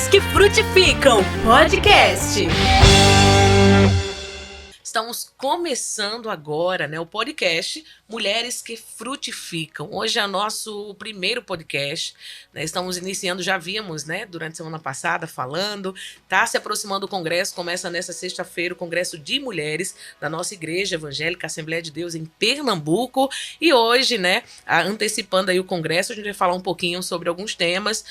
Mulheres que Frutificam Podcast. Estamos começando agora, o podcast Mulheres que Frutificam. Hoje é o nosso primeiro podcast, Estamos iniciando, já vimos, durante a semana passada falando, está se aproximando o congresso, começa nessa sexta-feira o Congresso de Mulheres da nossa Igreja Evangélica Assembleia de Deus em Pernambuco. E hoje, antecipando aí o congresso, a gente vai falar um pouquinho sobre alguns temas,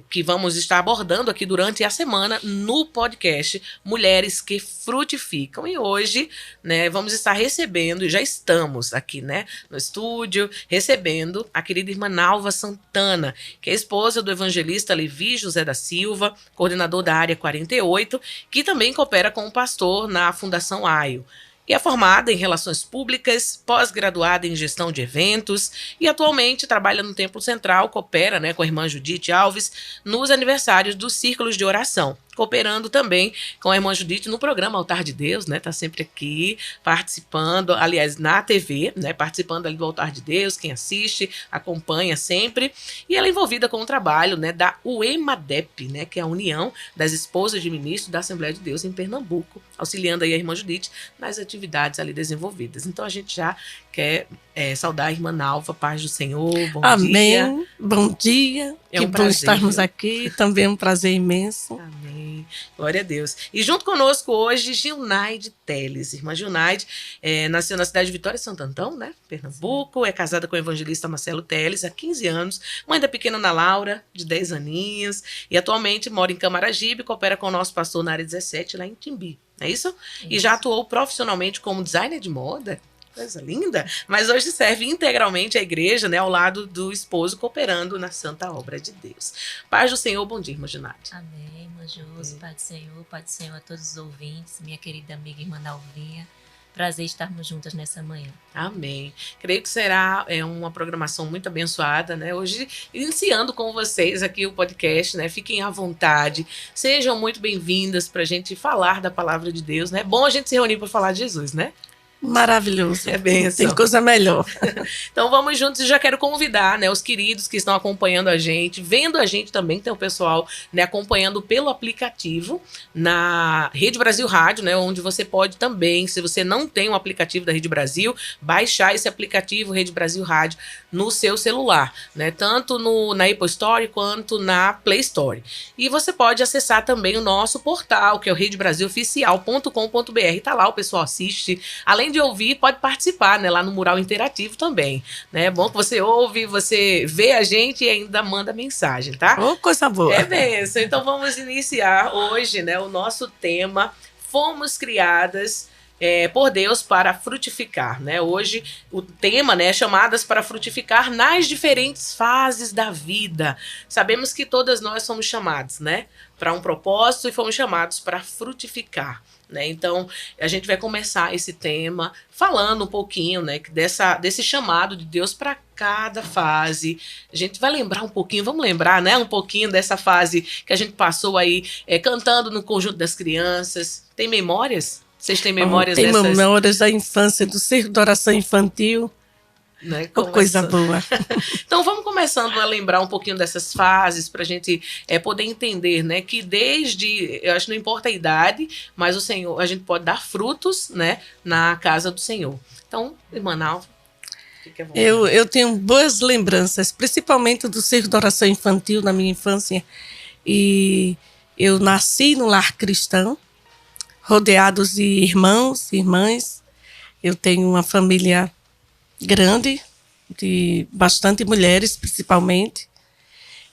que vamos estar abordando aqui durante a semana no podcast Mulheres que Frutificam. E hoje, vamos estar recebendo, e já estamos aqui, no estúdio, recebendo a querida irmã Nalva Santana, que é esposa do evangelista Levi José da Silva, coordenador da área 48, que também coopera com o pastor na Fundação AIO. E é formada em Relações Públicas, pós-graduada em Gestão de Eventos e atualmente trabalha no Templo Central, coopera com a irmã Judite Alves nos aniversários dos Círculos de Oração, cooperando também com a irmã Judite no programa Altar de Deus, tá sempre aqui participando, aliás, na TV, participando ali do Altar de Deus, quem assiste, acompanha sempre, e ela é envolvida com o trabalho, da UEMADEP, que é a União das Esposas de Ministros da Assembleia de Deus em Pernambuco, auxiliando aí a irmã Judite nas atividades ali desenvolvidas. Então a gente já quer saudar a irmã Nalva, paz do Senhor, bom dia. Amém, bom dia, é que um bom prazer, estarmos aqui, também é um prazer imenso. Amém, glória a Deus. E junto conosco hoje, Gilnaide Teles. Irmã Gilnaide nasceu na cidade de Vitória, Santo Antão, Pernambuco, é casada com o evangelista Marcelo Teles há 15 anos, mãe da pequena Ana Laura, de 10 aninhos, e atualmente mora em Camaragibe e coopera com o nosso pastor na área 17, lá em Timbi, não é isso? E já atuou profissionalmente como designer de moda. Coisa linda, mas hoje serve integralmente a igreja, ao lado do esposo, cooperando na santa obra de Deus. Paz do Senhor, bom dia, irmã Gilnaide. Amém, irmã Josi, paz do Senhor a todos os ouvintes, minha querida amiga irmã Nalvinha. Prazer estarmos juntas nessa manhã. Amém. Creio que será uma programação muito abençoada, Hoje, iniciando com vocês aqui o podcast, Fiquem à vontade, sejam muito bem-vindas para a gente falar da palavra de Deus, É bom a gente se reunir para falar de Jesus, Maravilhoso. É bênção. Tem coisa melhor. Então vamos juntos e já quero convidar, os queridos que estão acompanhando a gente, vendo a gente também, tem o pessoal, acompanhando pelo aplicativo na Rede Brasil Rádio, onde você pode também, se você não tem um aplicativo da Rede Brasil, baixar esse aplicativo Rede Brasil Rádio no seu celular, tanto na Apple Store quanto na Play Store. E você pode acessar também o nosso portal, que é o redebrasiloficial.com.br. Tá lá, o pessoal assiste. Além de ouvir, pode participar, lá no mural interativo também, É bom que você ouve, você vê a gente e ainda manda mensagem, tá? Oh, coisa boa. É bênção. Então vamos iniciar hoje, o nosso tema, fomos criadas por Deus para frutificar, Hoje o tema, é chamadas para frutificar nas diferentes fases da vida. Sabemos que todas nós somos chamados, para um propósito e fomos chamados para frutificar. Então, a gente vai começar esse tema falando um pouquinho desse chamado de Deus para cada fase. A gente vai lembrar um pouquinho, vamos lembrar um pouquinho dessa fase que a gente passou aí cantando no conjunto das crianças. Tem memórias? Vocês têm memórias Tem dessas? Tem memórias da infância, do Círculo de Oração Infantil. Coisa boa. Então vamos começando a lembrar um pouquinho dessas fases para a gente poder entender, que desde, eu acho que não importa a idade, mas o Senhor, a gente pode dar frutos, na casa do Senhor. Então, irmã Nalva, fique à vontade. Eu tenho boas lembranças, principalmente do Círculo de Oração Infantil na minha infância. E eu nasci no lar cristão, rodeados de irmãos e irmãs. Eu tenho uma família grande, de bastante mulheres, principalmente.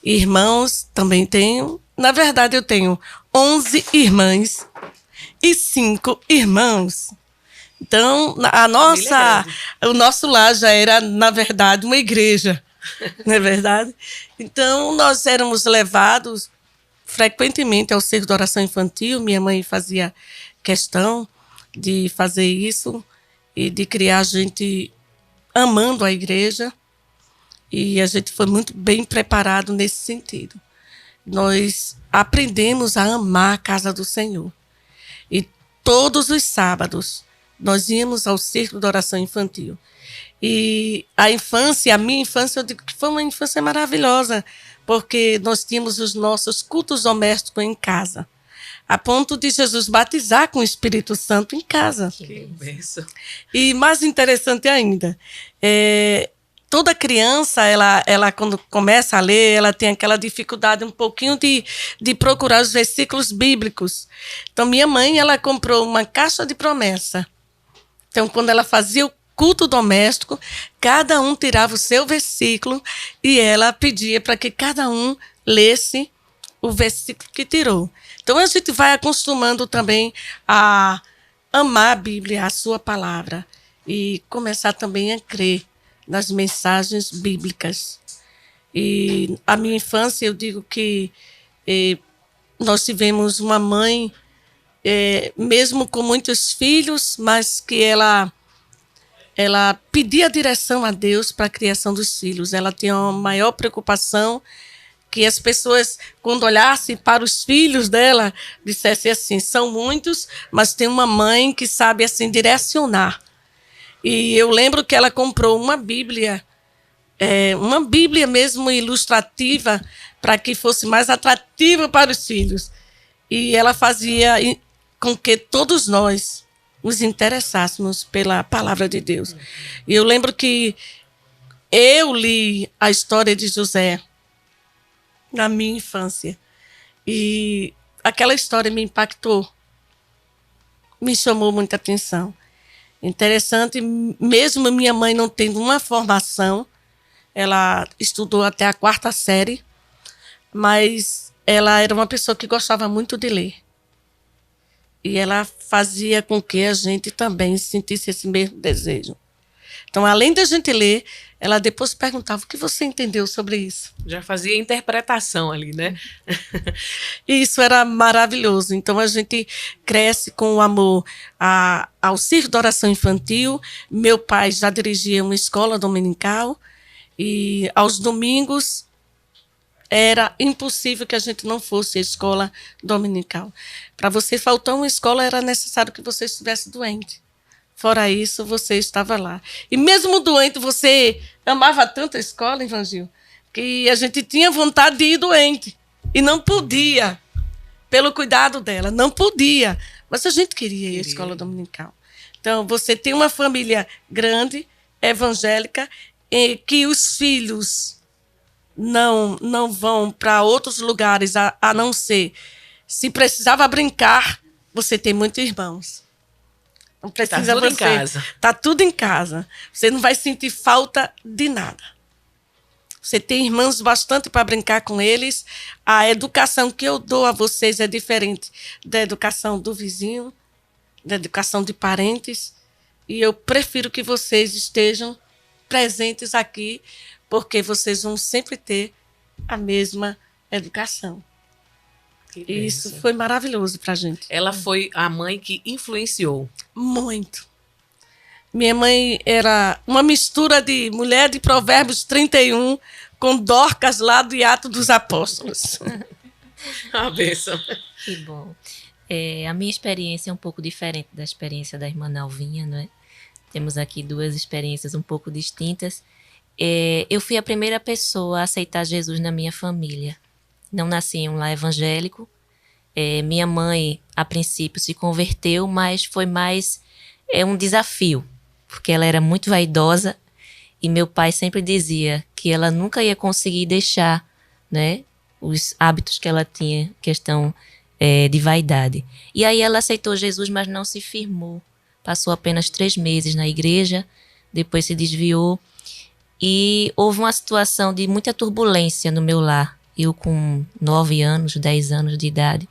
Irmãos também tenho. Na verdade, eu tenho 11 irmãs e 5 irmãos. Então, o nosso lar já era, na verdade, uma igreja. Não é verdade? Então, nós éramos levados frequentemente ao Círculo de Oração Infantil. Minha mãe fazia questão de fazer isso e de criar a gente amando a igreja, e a gente foi muito bem preparado nesse sentido. Nós aprendemos a amar a casa do Senhor. E todos os sábados nós íamos ao Círculo de Oração Infantil. E a minha infância, eu digo que foi uma infância maravilhosa, porque nós tínhamos os nossos cultos domésticos em casa, a ponto de Jesus batizar com o Espírito Santo em casa. Que bênção. E mais interessante ainda, toda criança, ela quando começa a ler, ela tem aquela dificuldade um pouquinho de procurar os versículos bíblicos. Então, minha mãe, ela comprou uma caixa de promessa. Então, quando ela fazia o culto doméstico, cada um tirava o seu versículo e ela pedia para que cada um lesse o versículo que tirou. Então, a gente vai acostumando também a amar a Bíblia, a sua palavra, e começar também a crer nas mensagens bíblicas. E a minha infância, eu digo que nós tivemos uma mãe, mesmo com muitos filhos, mas que ela pedia direção a Deus para a criação dos filhos. Ela tinha uma maior preocupação que as pessoas, quando olhassem para os filhos dela, dissessem assim, são muitos, mas tem uma mãe que sabe assim direcionar. E eu lembro que ela comprou uma Bíblia mesmo ilustrativa, para que fosse mais atrativa para os filhos. E ela fazia com que todos nós nos interessássemos pela palavra de Deus. E eu lembro que eu li a história de José na minha infância. E aquela história me impactou, me chamou muita atenção. Interessante, mesmo minha mãe não tendo uma formação, ela estudou até a 4ª série, mas ela era uma pessoa que gostava muito de ler. E ela fazia com que a gente também sentisse esse mesmo desejo. Então, além da gente ler, ela depois perguntava, o que você entendeu sobre isso? Já fazia interpretação ali, né? E isso era maravilhoso. Então, a gente cresce com o amor ao Circo de Oração Infantil. Meu pai já dirigia uma escola dominical. E aos domingos era impossível que a gente não fosse à escola dominical. Para você faltar uma escola, era necessário que você estivesse doente. Fora isso, você estava lá. E mesmo doente, você amava tanto a escola, Evangelho, que a gente tinha vontade de ir doente. E não podia, pelo cuidado dela. Não podia. Mas a gente queria ir à escola dominical. Então, você tem uma família grande, evangélica, que os filhos não vão para outros lugares, a não ser, se precisava brincar, você tem muitos irmãos. Não precisa tá tudo em casa. Está tudo em casa. Você não vai sentir falta de nada. Você tem irmãos bastante para brincar com eles. A educação que eu dou a vocês é diferente da educação do vizinho, da educação de parentes. E eu prefiro que vocês estejam presentes aqui, porque vocês vão sempre ter a mesma educação. E isso foi maravilhoso para a gente. Ela foi a mãe que influenciou. Muito. Minha mãe era uma mistura de mulher de Provérbios 31 com Dorcas lá do Atos dos Apóstolos. A bênção. Que bom. A minha experiência é um pouco diferente da experiência da irmã Nalvinha, não é? Temos aqui 2 experiências um pouco distintas. Eu fui a primeira pessoa a aceitar Jesus na minha família. Não nasci em um lar evangélico. Minha mãe, a princípio, se converteu, mas foi mais um desafio, porque ela era muito vaidosa e meu pai sempre dizia que ela nunca ia conseguir deixar, né, os hábitos que ela tinha, questão de vaidade. E aí ela aceitou Jesus, mas não se firmou. Passou apenas 3 meses na igreja, depois se desviou e houve uma situação de muita turbulência no meu lar. Eu com 9 anos, 10 anos de idade,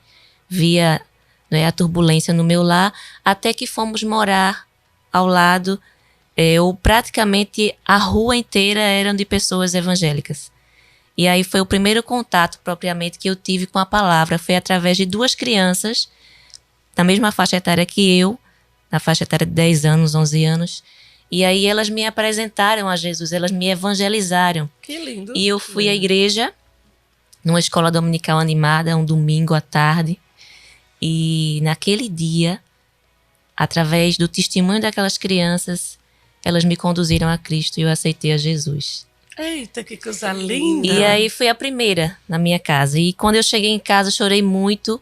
via, né, a turbulência no meu lar, até que fomos morar ao lado, ou praticamente a rua inteira eram de pessoas evangélicas. E aí foi o primeiro contato propriamente que eu tive com a palavra, foi através de 2 crianças, da mesma faixa etária que eu, na faixa etária de 10 anos, 11 anos, e aí elas me apresentaram a Jesus, elas me evangelizaram. Que lindo. E eu fui à igreja, numa escola dominical animada, um domingo à tarde. E naquele dia, através do testemunho daquelas crianças, elas me conduziram a Cristo e eu aceitei a Jesus. Eita, que coisa linda! E aí fui a primeira na minha casa. E quando eu cheguei em casa, chorei muito,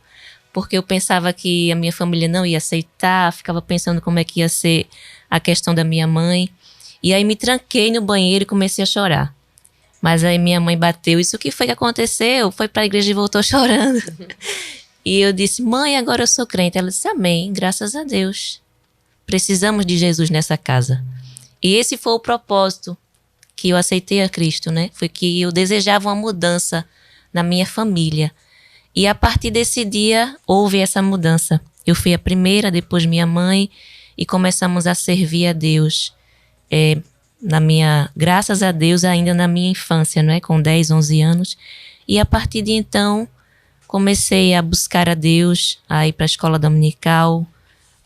porque eu pensava que a minha família não ia aceitar, ficava pensando como é que ia ser a questão da minha mãe. E aí me tranquei no banheiro e comecei a chorar. Mas aí minha mãe bateu. Isso que foi que aconteceu? Foi para a igreja e voltou chorando. E eu disse, mãe, agora eu sou crente. Ela disse, amém, graças a Deus. Precisamos de Jesus nessa casa. E esse foi o propósito que eu aceitei a Cristo, né? Foi que eu desejava uma mudança na minha família. E a partir desse dia, houve essa mudança. Eu fui a primeira, depois minha mãe, e começamos a servir a Deus. Graças a Deus, ainda na minha infância, né? Com 10, 11 anos. E a partir de então, comecei a buscar a Deus, a ir para a escola dominical,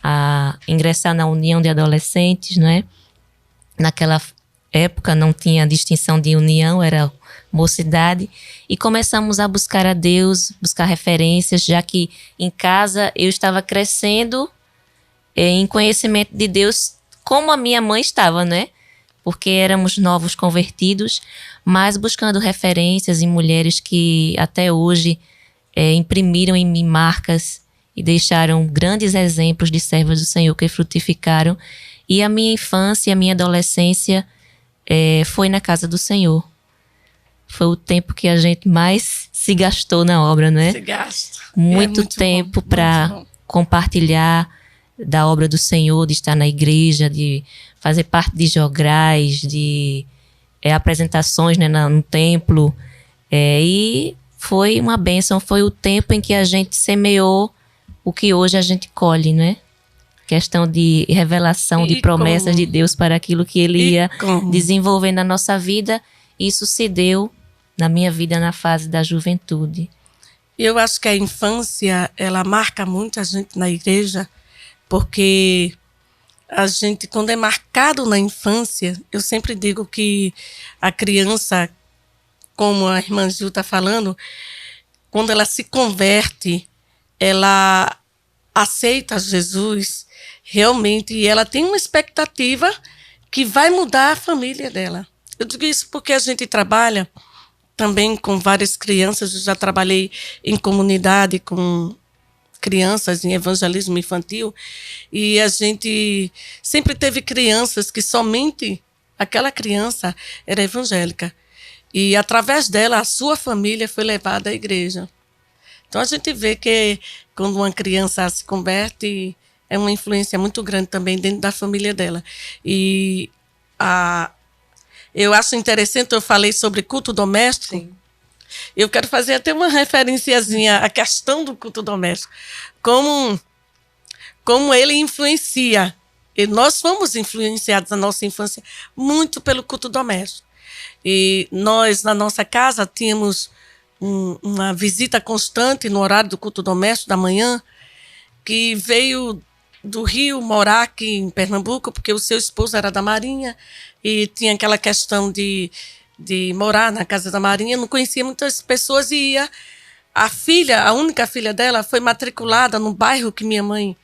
a ingressar na união de adolescentes, né? Naquela época não tinha distinção de união, era mocidade. E começamos a buscar a Deus, buscar referências, já que em casa eu estava crescendo em conhecimento de Deus, como a minha mãe estava, né? Porque éramos novos convertidos, mas buscando referências em mulheres que até hoje imprimiram em mim marcas e deixaram grandes exemplos de servas do Senhor que frutificaram. E a minha infância, a minha adolescência foi na casa do Senhor. Foi o tempo que a gente mais se gastou na obra, né? Se gasta. Muito tempo para compartilhar da obra do Senhor, de estar na igreja, de fazer parte de jograis, de apresentações, né, no templo. E foi uma bênção, foi o tempo em que a gente semeou o que hoje a gente colhe, né? Questão de revelação, de promessas de Deus para aquilo que Ele ia desenvolver na nossa vida. Isso se deu na minha vida na fase da juventude. Eu acho que a infância, ela marca muito a gente na igreja, porque a gente, quando é marcado na infância, eu sempre digo que a criança, como a irmã Gil está falando, quando ela se converte, ela aceita Jesus realmente e ela tem uma expectativa que vai mudar a família dela. Eu digo isso porque a gente trabalha também com várias crianças. Eu já trabalhei em comunidade com crianças em evangelismo infantil e a gente sempre teve crianças que somente aquela criança era evangélica e através dela a sua família foi levada à igreja. Então a gente vê que quando uma criança se converte é uma influência muito grande também dentro da família dela. E eu acho interessante, eu falei sobre culto doméstico. Sim. Eu quero fazer até uma referenciazinha à questão do culto doméstico. Como ele influencia. E nós fomos influenciados na nossa infância muito pelo culto doméstico. E nós, na nossa casa, tínhamos uma visita constante no horário do culto doméstico da manhã, que veio do Rio morar aqui em Pernambuco, porque o seu esposo era da Marinha e tinha aquela questão de morar na casa da Marinha, não conhecia muitas pessoas e ia. A única filha dela foi matriculada no bairro que minha mãe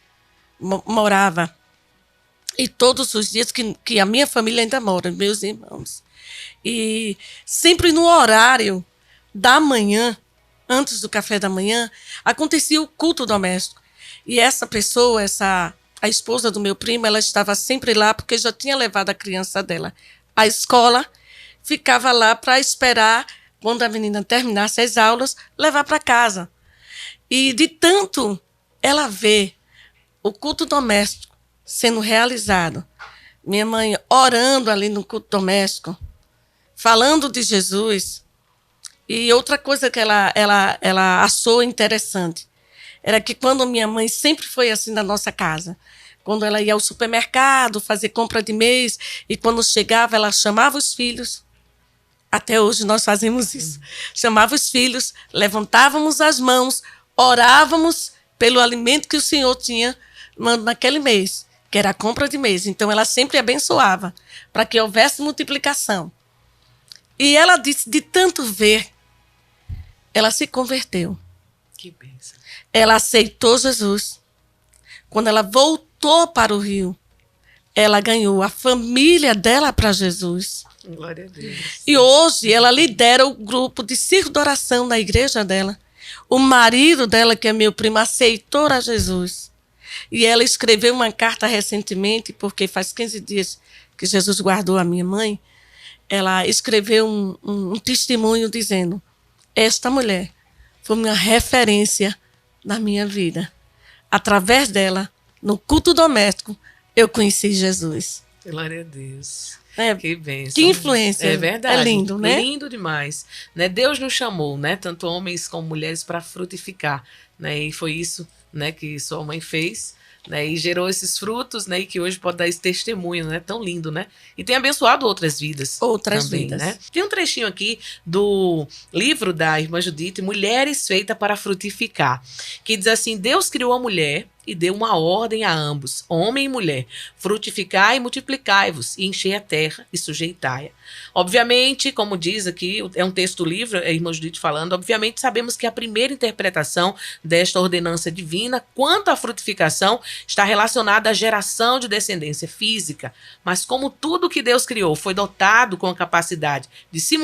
morava. E todos os dias que a minha família ainda mora, meus irmãos. E sempre no horário da manhã, antes do café da manhã, acontecia o culto doméstico. E essa pessoa, a esposa do meu primo, ela estava sempre lá porque já tinha levado a criança dela à escola, ficava lá para esperar, quando a menina terminasse as aulas, levar para casa. E de tanto ela ver o culto doméstico sendo realizado, minha mãe orando ali no culto doméstico, falando de Jesus. E outra coisa que ela achou interessante era que quando minha mãe sempre foi assim na nossa casa, quando ela ia ao supermercado fazer compra de mês e quando chegava ela chamava os filhos, até hoje nós fazemos isso, chamava os filhos, levantávamos as mãos, orávamos pelo alimento que o Senhor tinha naquele mês, que era a compra de mês. Então ela sempre abençoava para que houvesse multiplicação. E ela disse, de tanto ver, ela se converteu. Que bênção. Ela aceitou Jesus. Quando ela voltou para o Rio, ela ganhou a família dela para Jesus. Glória a Deus. E hoje ela lidera o grupo de círculo de oração na igreja dela. O marido dela, que é meu primo, aceitou a Jesus. E ela escreveu uma carta recentemente, porque faz 15 dias que Jesus guardou a minha mãe. Ela escreveu um testemunho dizendo: esta mulher foi uma referência na minha vida. Através dela, no culto doméstico, eu conheci Jesus. Glória a Deus. É, que bênção. Que influência. É verdade. É lindo, né? Lindo demais. Né? Deus nos chamou, né? Tanto homens como mulheres, para frutificar. Né? E foi isso, né, que sua mãe fez. Né, e gerou esses frutos, né, e que hoje pode dar esse testemunho, né, tão lindo, né? E tem abençoado outras vidas. Outras também, vidas. Né? Tem um trechinho aqui do livro da irmã Judite, Mulheres Feitas para Frutificar, que diz assim: Deus criou a mulher e deu uma ordem a ambos, homem e mulher: frutificai e multiplicai-vos, e enchei a terra e sujeitai-a. Obviamente, como diz aqui, é um texto do livro, é a irmã Judite falando, obviamente sabemos que a primeira interpretação desta ordenança divina quanto à frutificação está relacionada à geração de descendência física, mas como tudo que Deus criou foi dotado com a capacidade de se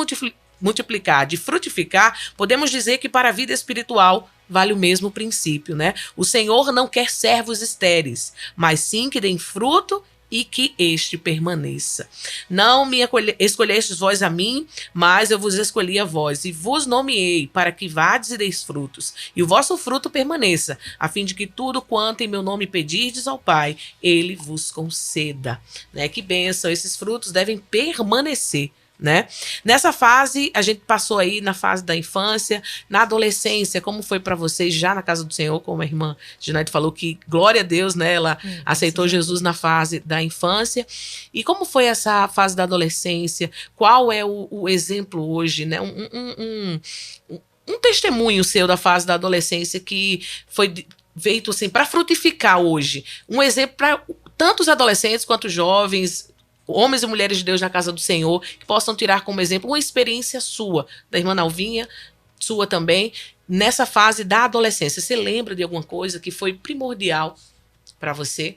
multiplicar, de frutificar, podemos dizer que para a vida espiritual vale o mesmo princípio, né? O Senhor não quer servos estéreis, mas sim que deem fruto e que este permaneça. Não me escolhestes vós a mim, mas eu vos escolhi a vós, e vos nomeei, para que vades e deis frutos, e o vosso fruto permaneça, a fim de que tudo quanto em meu nome pedirdes ao Pai, ele vos conceda. Né? Que bênção, esses frutos devem permanecer. Né? Nessa fase, a gente passou aí na fase da infância, na adolescência, como foi para vocês já na casa do Senhor, como a irmã Ginaide falou, que glória a Deus, né? Ela aceitou Jesus na fase da infância. E como foi essa fase da adolescência? Qual é o exemplo hoje, né? Um testemunho seu da fase da adolescência que foi feito assim, para frutificar hoje. Um exemplo para tantos adolescentes quanto jovens, homens e mulheres de Deus na casa do Senhor, que possam tirar como exemplo uma experiência sua, da irmã Nalvinha, sua também, nessa fase da adolescência. Você lembra de alguma coisa que foi primordial para você?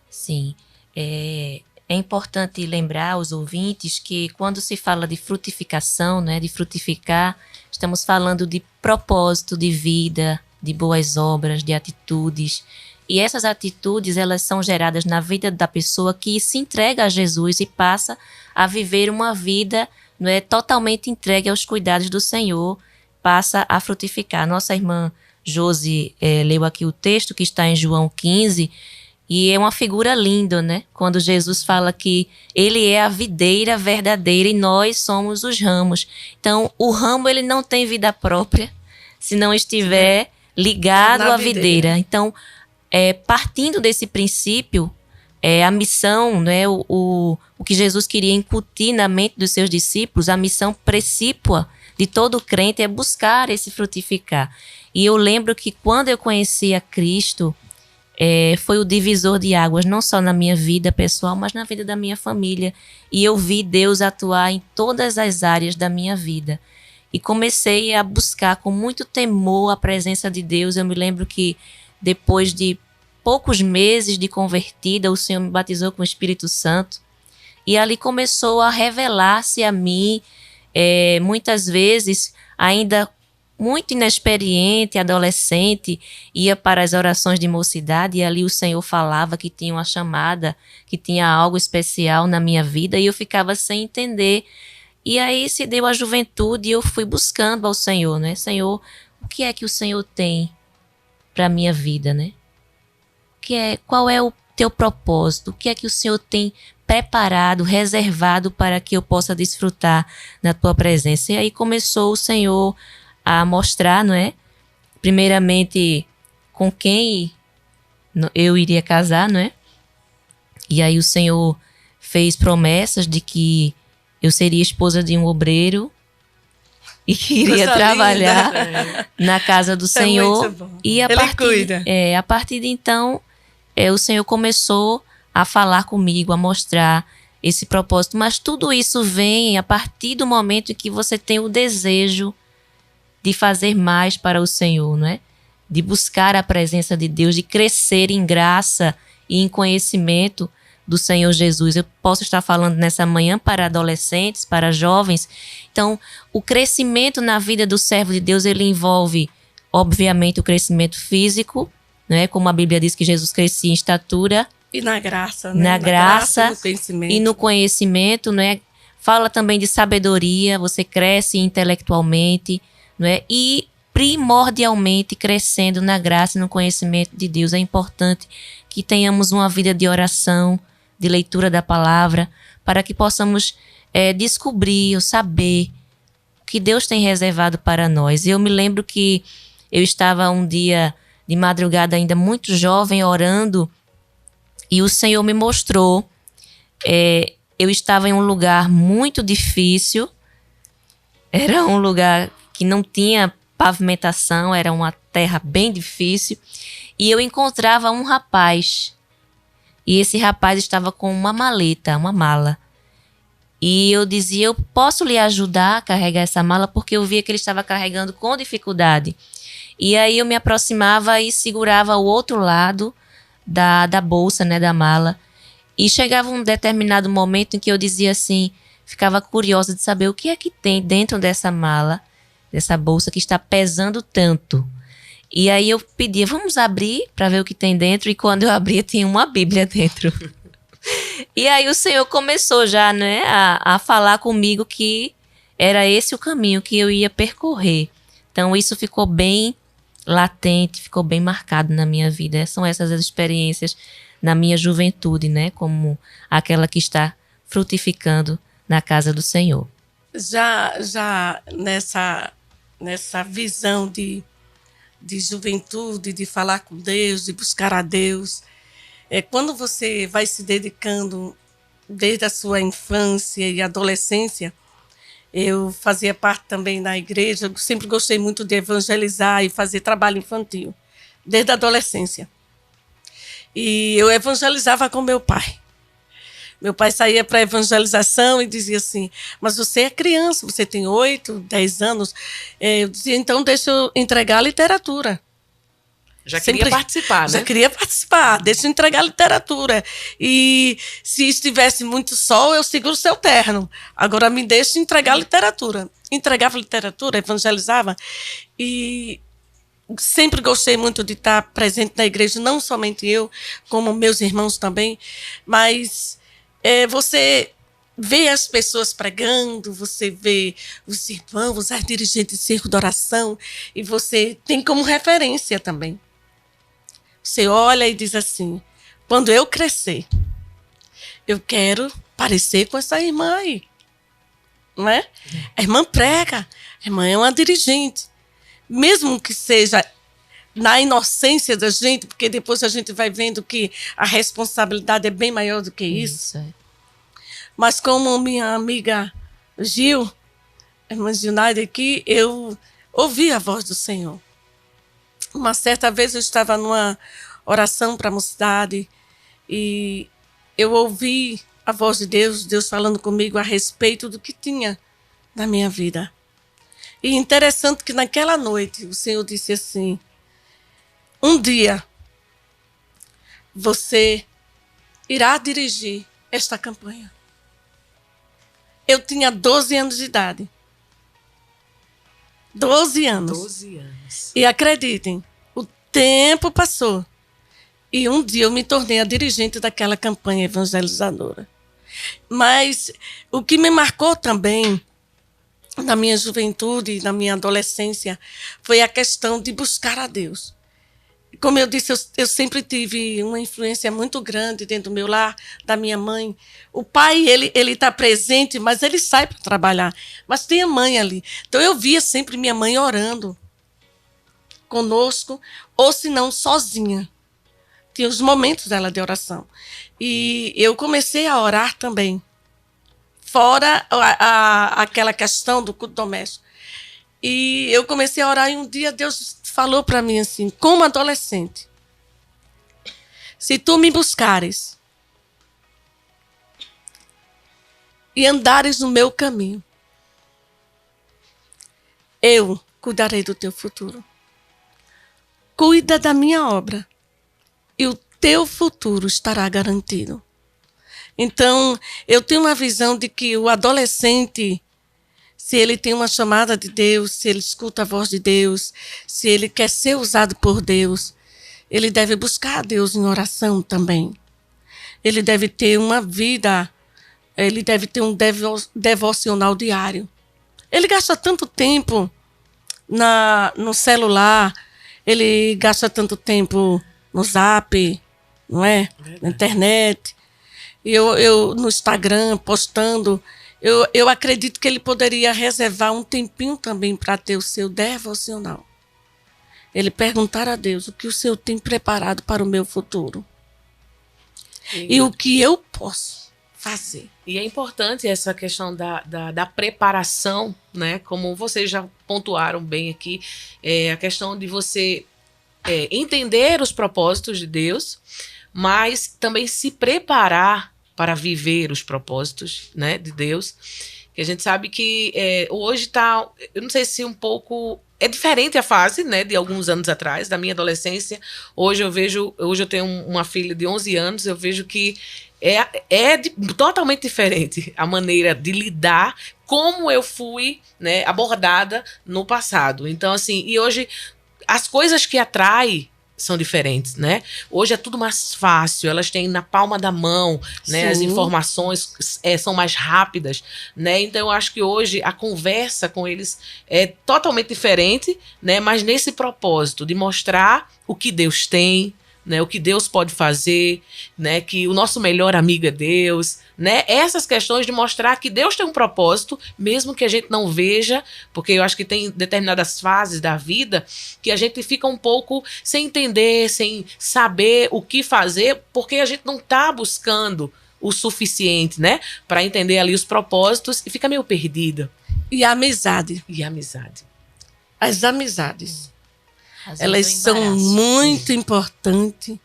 Sim. É importante lembrar aos ouvintes que quando se fala de frutificação, né, de frutificar, estamos falando de propósito de vida, de boas obras, de atitudes. E essas atitudes, elas são geradas na vida da pessoa que se entrega a Jesus e passa a viver uma vida, não é, totalmente entregue aos cuidados do Senhor, passa a frutificar. Nossa irmã Josi leu aqui o texto que está em João 15, e é uma figura linda, né? Quando Jesus fala que ele é a videira verdadeira e nós somos os ramos. Então, o ramo ele não tem vida própria se não estiver ligado à videira. Então, partindo desse princípio, a missão, né, o que Jesus queria incutir na mente dos seus discípulos, a missão precípua de todo crente é buscar esse frutificar. E eu lembro que quando eu conheci a Cristo, foi o divisor de águas, não só na minha vida pessoal, mas na vida da minha família. E eu vi Deus atuar em todas as áreas da minha vida. E comecei a buscar com muito temor a presença de Deus. Eu me lembro que depois de poucos meses de convertida, o Senhor me batizou com o Espírito Santo. E ali começou a revelar-se a mim, muitas vezes, ainda muito inexperiente, adolescente, ia para as orações de mocidade e ali o Senhor falava que tinha uma chamada, que tinha algo especial na minha vida e eu ficava sem entender. E aí se deu a juventude e eu fui buscando ao Senhor, né? Senhor, o que é que o Senhor tem para a minha vida, né? Qual é o teu propósito? O que é que o Senhor tem preparado, reservado para que eu possa desfrutar da tua presença? E aí começou o Senhor a mostrar, não é? Primeiramente, com quem eu iria casar, não é? E aí o Senhor fez promessas de que eu seria esposa de um obreiro e que iria trabalhar na casa do Senhor. E a partir de então, o Senhor começou a falar comigo, a mostrar esse propósito. Mas tudo isso vem a partir do momento em que você tem o desejo de fazer mais para o Senhor, não é? De buscar a presença de Deus, de crescer em graça e em conhecimento. do Senhor Jesus. Eu posso estar falando nessa manhã para adolescentes, para jovens. Então, o crescimento na vida do servo de Deus, ele envolve, obviamente, o crescimento físico, né? Como a Bíblia diz que Jesus crescia em estatura. E na graça, né? Na graça no conhecimento. E no conhecimento, né? Fala também de sabedoria, você cresce intelectualmente, né? E primordialmente crescendo na graça e no conhecimento de Deus. É importante que tenhamos uma vida de oração, de leitura da palavra, para que possamos descobrir ou saber o que Deus tem reservado para nós. Eu me lembro que eu estava um dia de madrugada ainda muito jovem orando e o Senhor me mostrou. Eu estava em um lugar muito difícil, era um lugar que não tinha pavimentação, era uma terra bem difícil, e eu encontrava um rapaz, e esse rapaz estava com uma maleta, uma mala, e eu dizia, eu posso lhe ajudar a carregar essa mala, porque eu via que ele estava carregando com dificuldade, e aí eu me aproximava e segurava o outro lado da bolsa, né, da mala, e chegava um determinado momento em que eu dizia assim, ficava curiosa de saber o que é que tem dentro dessa mala, dessa bolsa que está pesando tanto. E aí eu pedia, vamos abrir para ver o que tem dentro. E quando eu abria, tinha uma Bíblia dentro. E aí o Senhor começou já, né, a falar comigo que era esse o caminho que eu ia percorrer. Então isso ficou bem latente, ficou bem marcado na minha vida. São essas as experiências na minha juventude, né, como aquela que está frutificando na casa do Senhor. Já nessa visão de juventude, de falar com Deus, de buscar a Deus, quando você vai se dedicando desde a sua infância e adolescência, eu fazia parte também da igreja, eu sempre gostei muito de evangelizar e fazer trabalho infantil, desde a adolescência. E eu evangelizava com meu pai. Meu pai saía para evangelização e dizia assim, mas você é criança, você tem 8, 10 anos. Eu dizia, então deixa eu entregar a literatura. Já queria participar, né? Já queria participar, deixa eu entregar a literatura. E se estivesse muito sol, eu seguro o seu terno. Agora me deixa entregar a literatura. Entregava a literatura, evangelizava. E sempre gostei muito de estar presente na igreja, não somente eu, como meus irmãos também, mas você vê as pessoas pregando, você vê os irmãos, as dirigentes de circo de oração, e você tem como referência também. Você olha e diz assim, quando eu crescer, eu quero parecer com essa irmã aí. Não é? A irmã prega, a irmã é uma dirigente. Mesmo que seja na inocência da gente, porque depois a gente vai vendo que a responsabilidade é bem maior do que isso. Mas como minha amiga Gil, a irmã Gilnaide aqui, eu ouvi a voz do Senhor. Uma certa vez eu estava numa oração para a mocidade e eu ouvi a voz de Deus, Deus falando comigo a respeito do que tinha na minha vida. E interessante que naquela noite o Senhor disse assim, um dia você irá dirigir esta campanha. Eu tinha 12 anos de idade. 12 anos. 12 anos. E acreditem, o tempo passou. E um dia eu me tornei a dirigente daquela campanha evangelizadora. Mas o que me marcou também na minha juventude, na minha adolescência, foi a questão de buscar a Deus. Como eu disse, eu sempre tive uma influência muito grande dentro do meu lar, da minha mãe. O pai, ele está presente, mas ele sai para trabalhar. Mas tem a mãe ali. Então eu via sempre minha mãe orando conosco, ou se não, sozinha. Tinha os momentos dela de oração. E eu comecei a orar também. Fora aquela questão do culto doméstico. E eu comecei a orar e um dia Deus falou para mim assim, como adolescente, se tu me buscares e andares no meu caminho, eu cuidarei do teu futuro. Cuida da minha obra e o teu futuro estará garantido. Então, eu tenho uma visão de que o adolescente, se ele tem uma chamada de Deus, se ele escuta a voz de Deus, se ele quer ser usado por Deus, ele deve buscar a Deus em oração também. Ele deve ter uma vida, ele deve ter um devocional diário. Ele gasta tanto tempo no celular, ele gasta tanto tempo no Zap, não é? Verdade. Na internet. Eu no Instagram, postando. Eu acredito que ele poderia reservar um tempinho também para ter o seu devocional. Ele perguntar a Deus o que o Senhor tem preparado para o meu futuro. E o que eu posso fazer. E é importante essa questão da preparação, né? Como vocês já pontuaram bem aqui, a questão de você entender os propósitos de Deus, mas também se preparar para viver os propósitos, né, de Deus. Que a gente sabe que hoje está, eu não sei se um pouco... É diferente a fase, né, de alguns anos atrás, da minha adolescência. Hoje eu tenho uma filha de 11 anos, eu vejo que totalmente diferente a maneira de lidar, como eu fui, né, abordada no passado. Então, assim, e hoje as coisas que atraem são diferentes, né? Hoje é tudo mais fácil, elas têm na palma da mão, né? As informações são mais rápidas, né? Então eu acho que hoje a conversa com eles é totalmente diferente, né? Mas nesse propósito de mostrar o que Deus tem, né, o que Deus pode fazer, né, que o nosso melhor amigo é Deus, né, essas questões de mostrar que Deus tem um propósito, mesmo que a gente não veja, porque eu acho que tem determinadas fases da vida que a gente fica um pouco sem entender, sem saber o que fazer, porque a gente não está buscando o suficiente, né, para entender ali os propósitos e fica meio perdida. E a amizade. As amizades. Elas são muito importantes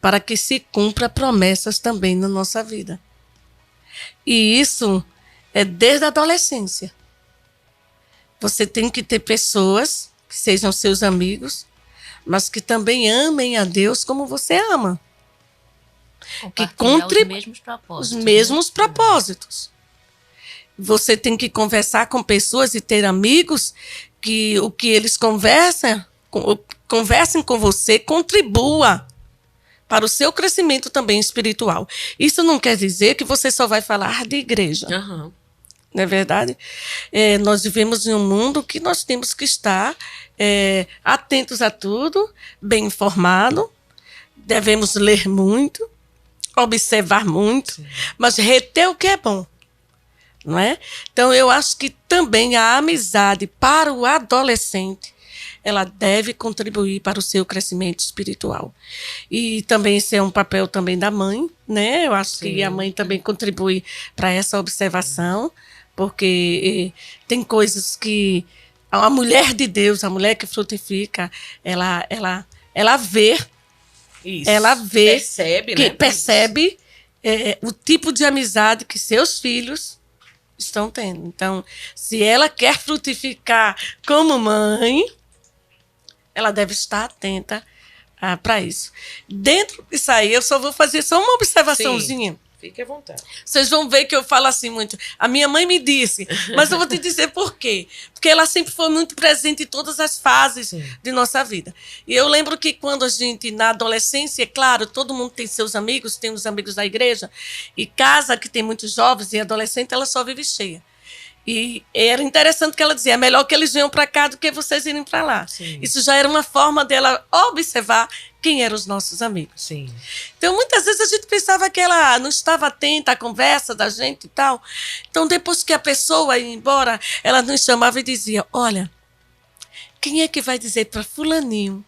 para que se cumpra promessas também na nossa vida. E isso é desde a adolescência. Você tem que ter pessoas que sejam seus amigos, mas que também amem a Deus como você ama. Que contribuam os mesmos propósitos. Você tem que conversar com pessoas e ter amigos que o que eles conversem com você, contribua para o seu crescimento também espiritual. Isso não quer dizer que você só vai falar de igreja. Uhum. Não é verdade? Nós vivemos em um mundo que nós temos que estar atentos a tudo, bem informado, devemos ler muito, observar muito, sim, mas reter o que é bom. Não é? Então, eu acho que também a amizade para o adolescente, ela deve contribuir para o seu crescimento espiritual. E também esse é um papel também da mãe, né? Eu acho, sim, que a mãe também contribui para essa observação, porque tem coisas que a mulher de Deus, a mulher que frutifica, ela vê, isso, ela vê, percebe, né? Percebe o tipo de amizade que seus filhos estão tendo. Então, se ela quer frutificar como mãe, ela deve estar atenta para isso. Dentro disso aí, eu só vou fazer só uma observaçãozinha. Sim, fique à vontade. Vocês vão ver que eu falo assim muito. A minha mãe me disse, mas eu vou te dizer por quê. Porque ela sempre foi muito presente em todas as fases, sim, de nossa vida. E eu lembro que quando a gente, na adolescência, claro, todo mundo tem seus amigos, tem os amigos da igreja, e casa que tem muitos jovens e adolescente, ela só vive cheia. E era interessante que ela dizia, é melhor que eles venham para cá do que vocês irem para lá. Sim. Isso já era uma forma dela observar quem eram os nossos amigos. Sim. Então, muitas vezes a gente pensava que ela não estava atenta à conversa da gente e tal. Então, depois que a pessoa ia embora, ela nos chamava e dizia, olha, quem é que vai dizer para fulaninho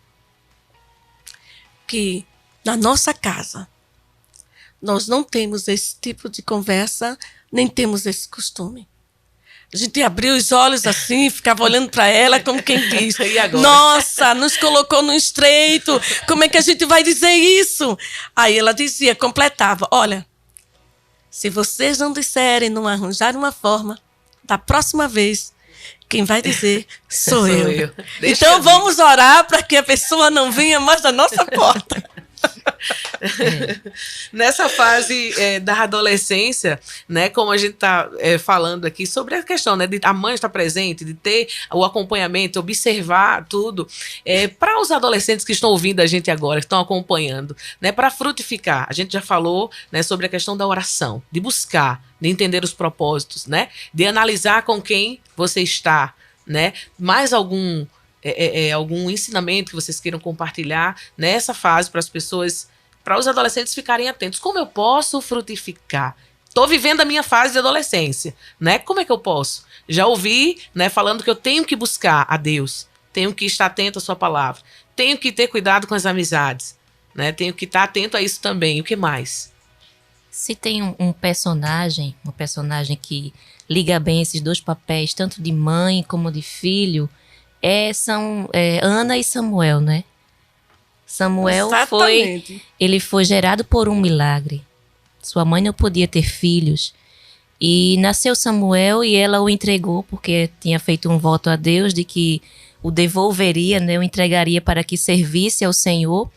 que na nossa casa nós não temos esse tipo de conversa, nem temos esse costume? A gente abriu os olhos assim, ficava olhando para ela como quem diz, nossa, nos colocou no estreito, como é que a gente vai dizer isso? Aí ela dizia, completava, olha, se vocês não disserem, não arranjarem uma forma, da próxima vez, quem vai dizer sou eu. Então vamos orar para que a pessoa não venha mais da nossa porta. Nessa fase da adolescência, né, como a gente está falando aqui sobre a questão, né, de a mãe estar presente, de ter o acompanhamento, observar tudo, para os adolescentes que estão ouvindo a gente agora, que estão acompanhando, né, para frutificar. A gente já falou, né, sobre a questão da oração, de buscar, de entender os propósitos, né, de analisar com quem você está, né, mais algum ensinamento que vocês queiram compartilhar nessa fase para as pessoas, para os adolescentes ficarem atentos. Como eu posso frutificar? Estou vivendo a minha fase de adolescência, né? Como é que eu posso? Já ouvi, né, falando que eu tenho que buscar a Deus, tenho que estar atento à sua palavra, tenho que ter cuidado com as amizades, né? Tenho que estar atento a isso também. O que mais? Se tem um personagem que liga bem esses dois papéis, tanto de mãe como de filho, são Ana e Samuel, né? Samuel foi gerado por um milagre. Sua mãe não podia ter filhos. E nasceu Samuel e ela o entregou porque tinha feito um voto a Deus de que o devolveria, né? O entregaria para que servisse ao Senhor.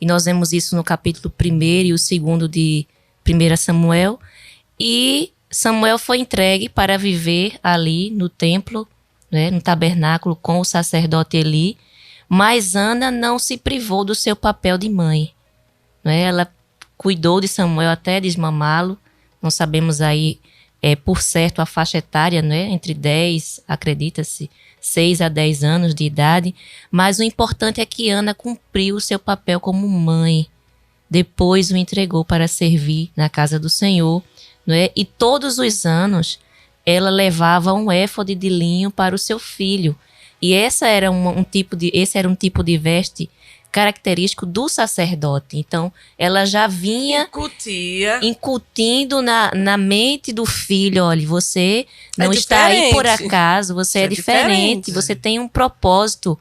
E nós vemos isso no capítulo 1 e o 2 de 1 Samuel. E Samuel foi entregue para viver ali no templo, né, no tabernáculo com o sacerdote Eli, mas Ana não se privou do seu papel de mãe, né? Ela cuidou de Samuel até desmamá-lo. Não sabemos aí por certo a faixa etária, né, entre 10, acredita-se, 6 a 10 anos de idade, mas o importante é que Ana cumpriu o seu papel como mãe. Depois o entregou para servir na casa do Senhor, né? E todos os anos ela levava um éfode de linho para o seu filho. E esse era um tipo de veste característico do sacerdote. Então, ela já vinha incutindo na mente do filho: olha, você não está aí por acaso, você é diferente, você tem um propósito,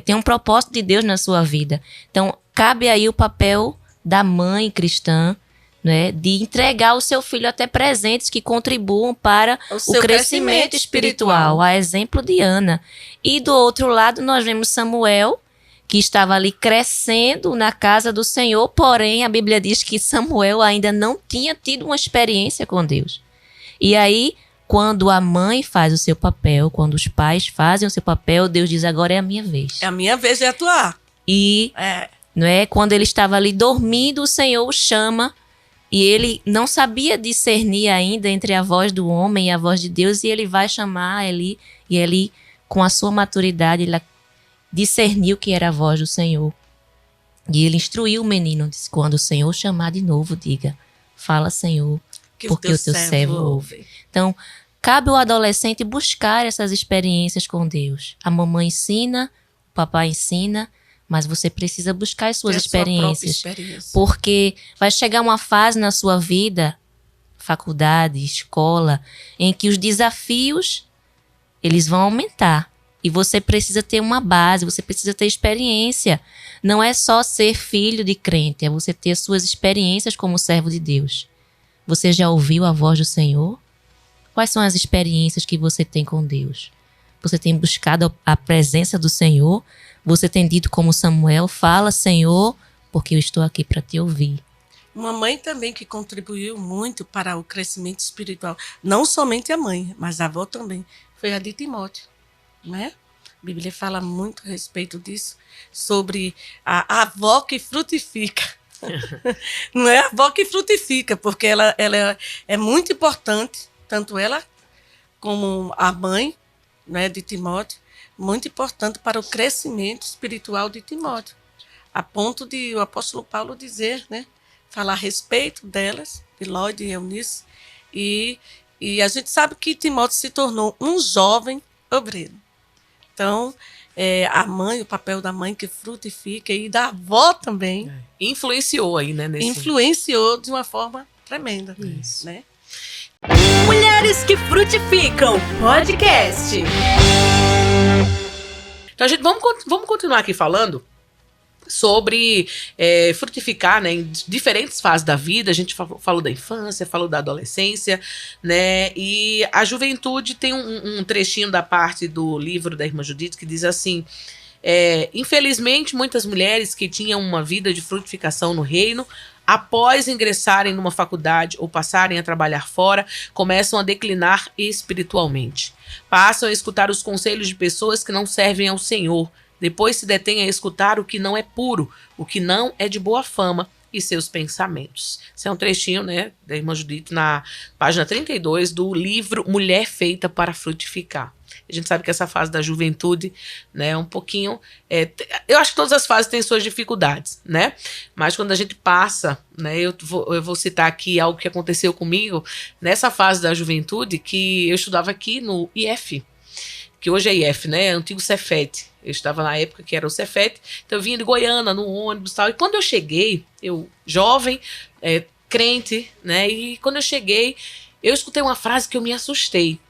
tem um propósito de Deus na sua vida. Então, cabe aí o papel da mãe cristã, né, de entregar ao seu filho até presentes que contribuam para o crescimento espiritual, a exemplo de Ana. E do outro lado nós vemos Samuel, que estava ali crescendo na casa do Senhor, porém a Bíblia diz que Samuel ainda não tinha tido uma experiência com Deus. E aí, quando a mãe faz o seu papel, quando os pais fazem o seu papel, Deus diz: agora é a minha vez. É a minha vez de atuar. E não é, quando ele estava ali dormindo, o Senhor o chama. E ele não sabia discernir ainda entre a voz do homem e a voz de Deus. E ele vai chamar Eli. E Eli, com a sua maturidade, ele discerniu que era a voz do Senhor. E ele instruiu o menino. Disse: quando o Senhor chamar de novo, diga: fala, Senhor, porque o teu servo ouve. Então, cabe ao adolescente buscar essas experiências com Deus. A mamãe ensina, o papai ensina, mas você precisa buscar as suas experiências. Porque vai chegar uma fase na sua vida, faculdade, escola, em que os desafios, eles vão aumentar. E você precisa ter uma base, você precisa ter experiência. Não é só ser filho de crente, é você ter as suas experiências como servo de Deus. Você já ouviu a voz do Senhor? Quais são as experiências que você tem com Deus? Você tem buscado a presença do Senhor? Você tem dito como Samuel: fala, Senhor, porque eu estou aqui para te ouvir. Uma mãe também que contribuiu muito para o crescimento espiritual, não somente a mãe, mas a avó também, foi a de Timóteo, né? A Bíblia fala muito a respeito disso, sobre a avó que frutifica. Não é a avó que frutifica, porque ela é muito importante, tanto ela como a mãe, né, de Timóteo, muito importante para o crescimento espiritual de Timóteo, a ponto de o apóstolo Paulo dizer, né, falar a respeito delas, de Lóide e Eunice, e a gente sabe que Timóteo se tornou um jovem obreiro. Então, a mãe, o papel da mãe que frutifica, e da avó também. Influenciou aí, né? Influenciou de uma forma tremenda. Isso. Né? Mulheres que Frutificam Podcast. Então, vamos continuar aqui falando sobre frutificar, né, em diferentes fases da vida. A gente falou da infância, falou da adolescência, né, e a juventude tem um trechinho da parte do livro da irmã Judite que diz assim: Infelizmente, muitas mulheres que tinham uma vida de frutificação no reino, após ingressarem numa faculdade ou passarem a trabalhar fora, começam a declinar espiritualmente. Passam a escutar os conselhos de pessoas que não servem ao Senhor. Depois se detêm a escutar o que não é puro, o que não é de boa fama e seus pensamentos. Esse é um trechinho, né, da irmã Judite, na página 32 do livro Mulher Feita para Frutificar. A gente sabe que essa fase da juventude, né, um pouquinho... eu acho que todas as fases têm suas dificuldades, né? Mas quando a gente passa, né, eu vou citar aqui algo que aconteceu comigo nessa fase da juventude, que eu estudava aqui no IF, que hoje é IF, né? É antigo Cefet. Eu estava na época que era o Cefet, então eu vinha de Goiânia no ônibus e tal. E quando eu cheguei, eu jovem, crente, né? E quando eu cheguei, eu escutei uma frase que eu me assustei.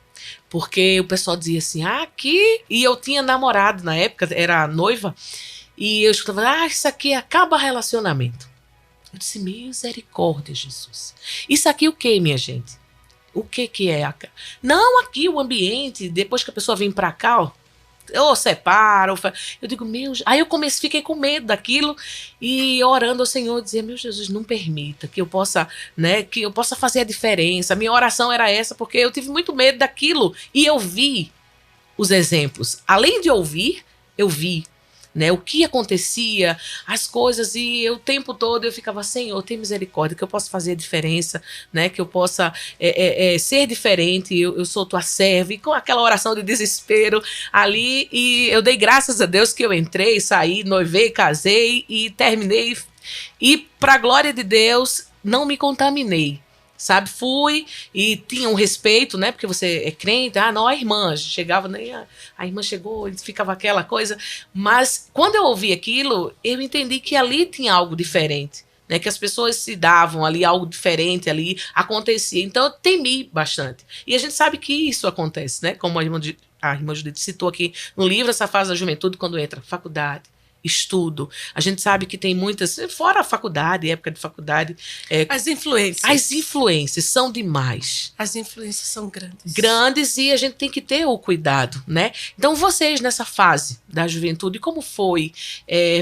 Porque o pessoal dizia assim, aqui... E eu tinha namorado na época, era noiva. E eu escutava, isso aqui acaba relacionamento. Eu disse, misericórdia, Jesus. Isso aqui o quê, minha gente? O que é? Não, aqui o ambiente, depois que a pessoa vem pra cá, ó, ou separa, eu digo, aí eu fiquei com medo daquilo e orando ao Senhor, dizia, meu Jesus, não permita que eu possa, né, que eu possa fazer a diferença. A minha oração era essa, porque eu tive muito medo daquilo e eu vi os exemplos. Além de ouvir, eu vi, né, o que acontecia, as coisas, e o tempo todo eu ficava, Senhor, tem misericórdia, que eu possa fazer a diferença, né, que eu possa ser diferente, eu sou tua serva, e com aquela oração de desespero ali, e eu dei graças a Deus que eu entrei, saí, noivei, casei e terminei, e para a glória de Deus, não me contaminei. Sabe, fui e tinha um respeito, né? Porque você é crente, não, a irmã chegava, né? A irmã chegou e ficava aquela coisa. Mas quando eu ouvi aquilo, eu entendi que ali tinha algo diferente, né? Que as pessoas se davam ali, algo diferente ali acontecia. Então eu temi bastante. E a gente sabe que isso acontece, né? Como a irmã Judite citou aqui no livro, essa fase da juventude, quando entra faculdade, estudo. A gente sabe que tem muitas, fora a faculdade, época de faculdade. As influências. As influências são demais. As influências são grandes. Grandes, e a gente tem que ter o cuidado, né? Então, vocês nessa fase da juventude, como foi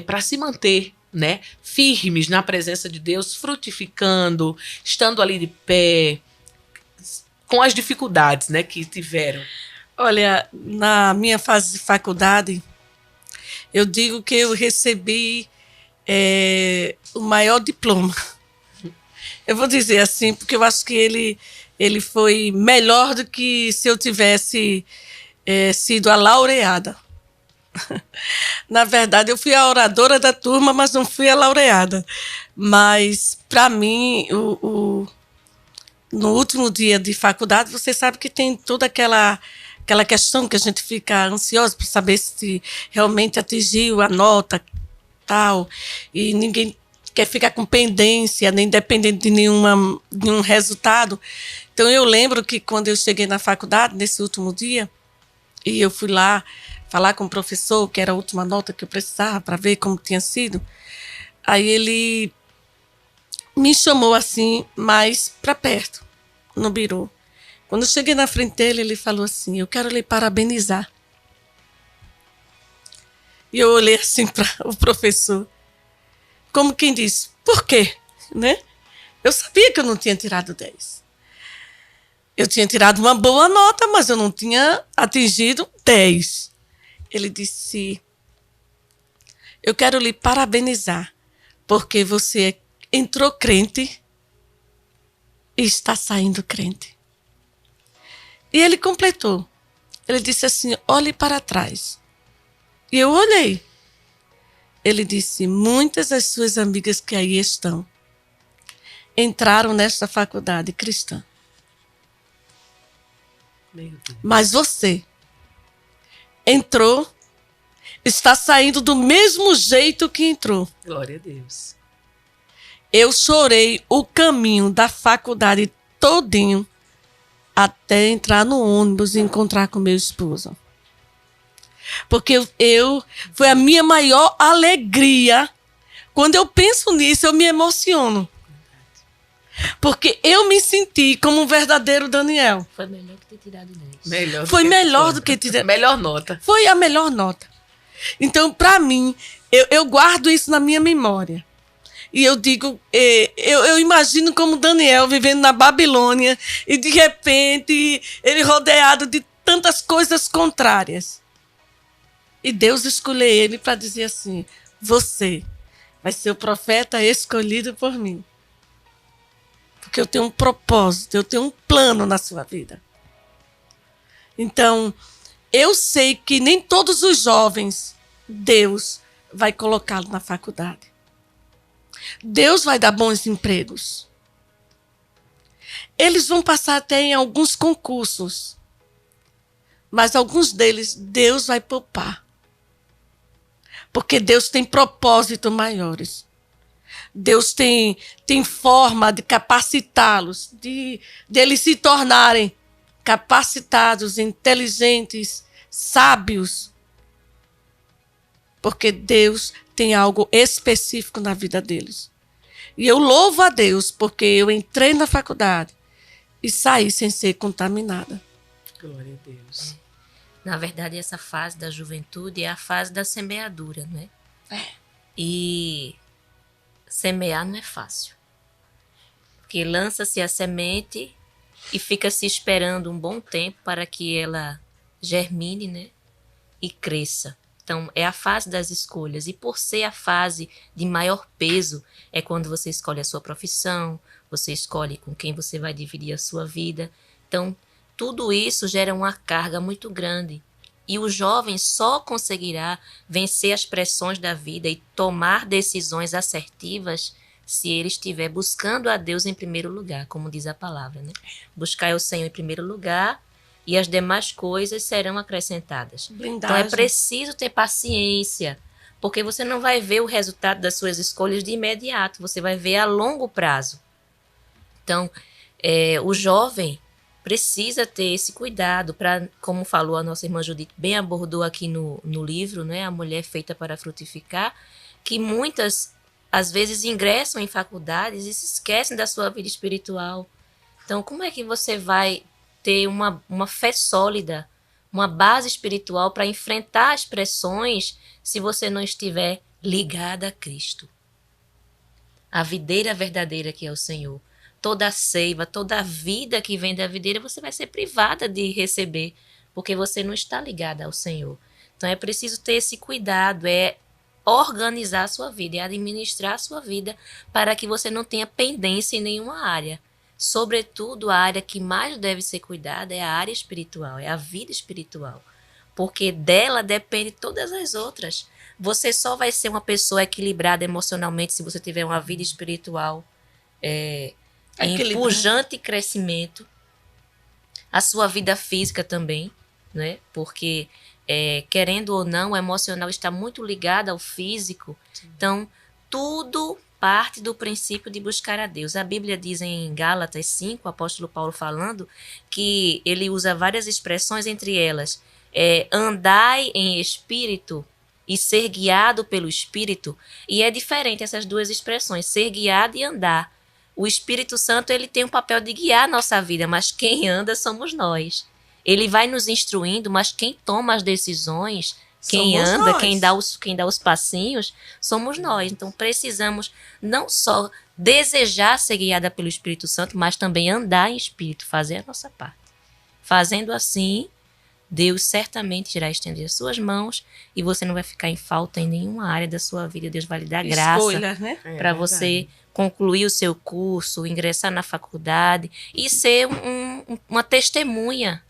para se manter, né, firmes na presença de Deus, frutificando, estando ali de pé, com as dificuldades, né, que tiveram? Olha, na minha fase de faculdade, eu digo que eu recebi o maior diploma. Eu vou dizer assim, porque eu acho que ele foi melhor do que se eu tivesse sido a laureada. Na verdade, eu fui a oradora da turma, mas não fui a laureada. Mas, para mim, no último dia de faculdade, você sabe que tem toda aquela questão que a gente fica ansiosa para saber se realmente atingiu a nota, tal, e ninguém quer ficar com pendência, nem dependendo de nenhum resultado. Então, eu lembro que quando eu cheguei na faculdade, nesse último dia, e eu fui lá falar com o professor, que era a última nota que eu precisava para ver como tinha sido, aí ele me chamou assim, mais para perto, no birô. Quando eu cheguei na frente dele, ele falou assim, eu quero lhe parabenizar. E eu olhei assim para o professor, como quem diz, por quê? Né? Eu sabia que eu não tinha tirado 10. Eu tinha tirado uma boa nota, mas eu não tinha atingido 10. Ele disse, eu quero lhe parabenizar, porque você entrou crente e está saindo crente. E ele completou. Ele disse assim, olhe para trás. E eu olhei. Ele disse, muitas das suas amigas que aí estão entraram nesta faculdade cristã. Mas você entrou, está saindo do mesmo jeito que entrou. Glória a Deus. Eu chorei o caminho da faculdade todinho até entrar no ônibus e encontrar com meu esposo. Porque foi a minha maior alegria. Quando eu penso nisso, eu me emociono. Porque eu me senti como um verdadeiro Daniel. Foi melhor que ter tirado 10. Foi melhor do que tirar. Melhor nota. Foi a melhor nota. Então, para mim, eu guardo isso na minha memória. E eu digo, eu imagino como Daniel vivendo na Babilônia e, de repente, ele rodeado de tantas coisas contrárias. E Deus escolheu ele para dizer assim, você vai ser o profeta escolhido por mim. Porque eu tenho um propósito, eu tenho um plano na sua vida. Então, eu sei que nem todos os jovens Deus vai colocá-los na faculdade. Deus vai dar bons empregos. Eles vão passar até em alguns concursos. Mas alguns deles Deus vai poupar. Porque Deus tem propósitos maiores. Deus tem forma de capacitá-los, de eles se tornarem capacitados, inteligentes, sábios. Porque Deus tem algo específico na vida deles. E eu louvo a Deus porque eu entrei na faculdade e saí sem ser contaminada. Glória a Deus. Na verdade, essa fase da juventude é a fase da semeadura, né? E semear não é fácil. Porque lança-se a semente e fica se esperando um bom tempo para que ela germine, né? E cresça. Então, é a fase das escolhas. E por ser a fase de maior peso, é quando você escolhe a sua profissão, você escolhe com quem você vai dividir a sua vida. Então, tudo isso gera uma carga muito grande. E o jovem só conseguirá vencer as pressões da vida e tomar decisões assertivas se ele estiver buscando a Deus em primeiro lugar, como diz a palavra, né? Buscar o Senhor em primeiro lugar e as demais coisas serão acrescentadas. Blindagem. Então é preciso ter paciência, porque você não vai ver o resultado das suas escolhas de imediato, você vai ver a longo prazo. Então, o jovem precisa ter esse cuidado para, como falou a nossa irmã Judite, bem abordou aqui no livro, né, A Mulher Feita para Frutificar, que muitas, às vezes, ingressam em faculdades e se esquecem da sua vida espiritual. Então, como é que você vai ter uma fé sólida, uma base espiritual para enfrentar as pressões se você não estiver ligada a Cristo? A videira verdadeira que é o Senhor. Toda a seiva, toda a vida que vem da videira, você vai ser privada de receber, porque você não está ligada ao Senhor. Então é preciso ter esse cuidado, é organizar a sua vida, é administrar a sua vida para que você não tenha pendência em nenhuma área. Sobretudo, a área que mais deve ser cuidada é a área espiritual, é a vida espiritual, porque dela depende todas as outras. Você só vai ser uma pessoa equilibrada emocionalmente se você tiver uma vida espiritual em pujante crescimento. A sua vida física também, né? Porque, querendo ou não, o emocional está muito ligado ao físico. Sim. Então, tudo parte do princípio de buscar a Deus. A Bíblia diz em Gálatas 5, o apóstolo Paulo falando, que ele usa várias expressões, entre elas, andai em espírito e ser guiado pelo Espírito. E é diferente essas duas expressões, ser guiado e andar. O Espírito Santo, ele tem um papel de guiar a nossa vida, mas quem anda somos nós. Ele vai nos instruindo, mas quem toma as decisões, quem somos anda, nós. Quem dá os passinhos, somos nós. Então precisamos não só desejar ser guiada pelo Espírito Santo, mas também andar em espírito, fazer a nossa parte. Fazendo assim, Deus certamente irá estender as suas mãos e você não vai ficar em falta em nenhuma área da sua vida. Deus vai lhe dar graça, né? Para você concluir o seu curso, ingressar na faculdade e ser uma testemunha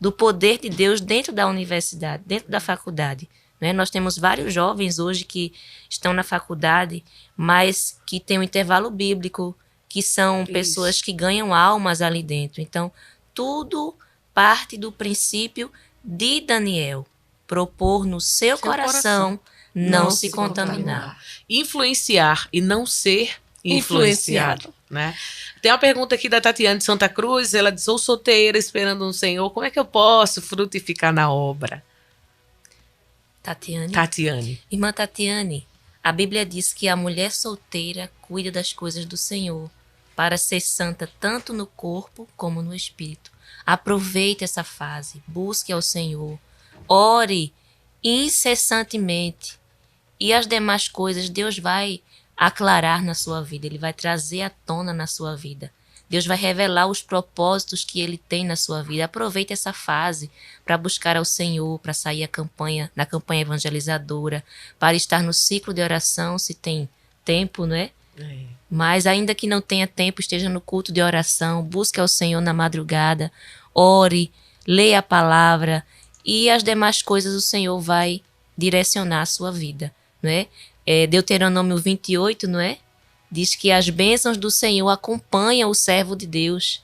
do poder de Deus dentro da universidade, dentro da faculdade. Né? Nós temos vários jovens hoje que estão na faculdade, mas que têm um intervalo bíblico, que são pessoas que ganham almas ali dentro. Então, tudo parte do princípio de Daniel, propor no seu coração não se contaminar. Influenciar e não ser influenciado. Né? Tem uma pergunta aqui da Tatiane de Santa Cruz, ela diz, sou solteira esperando um Senhor, como é que eu posso frutificar na obra? Tatiane. Irmã Tatiane, a Bíblia diz que a mulher solteira cuida das coisas do Senhor, para ser santa tanto no corpo como no espírito. Aproveite essa fase, busque ao Senhor, ore incessantemente. E as demais coisas Deus vai aclarar na sua vida, Ele vai trazer à tona na sua vida. Deus vai revelar os propósitos que Ele tem na sua vida. Aproveite essa fase para buscar ao Senhor, para sair na campanha evangelizadora, para estar no ciclo de oração, se tem tempo, não é? Mas ainda que não tenha tempo, esteja no culto de oração, busque ao Senhor na madrugada, ore, leia a palavra e as demais coisas o Senhor vai direcionar a sua vida, não é? Deuteronômio 28, não é? Diz que as bênçãos do Senhor acompanham o servo de Deus.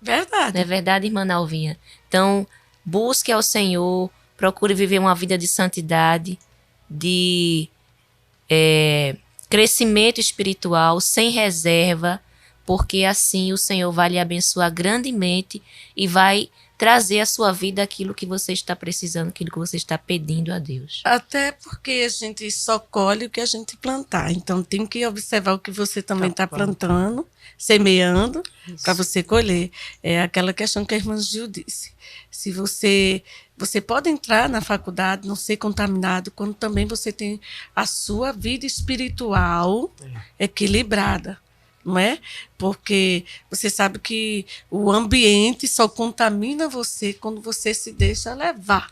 Verdade. Não é verdade, irmã Nalvinha? Então, busque ao Senhor, procure viver uma vida de santidade, de crescimento espiritual, sem reserva, porque assim o Senhor vai lhe abençoar grandemente e vai trazer à sua vida aquilo que você está precisando, aquilo que você está pedindo a Deus. Até porque a gente só colhe o que a gente plantar. Então tem que observar o que você também está plantando, semeando, para você colher. É aquela questão que a irmã Gil disse. Se você pode entrar na faculdade, não ser contaminado, quando também você tem a sua vida espiritual equilibrada. Não é? Porque você sabe que o ambiente só contamina você quando você se deixa levar,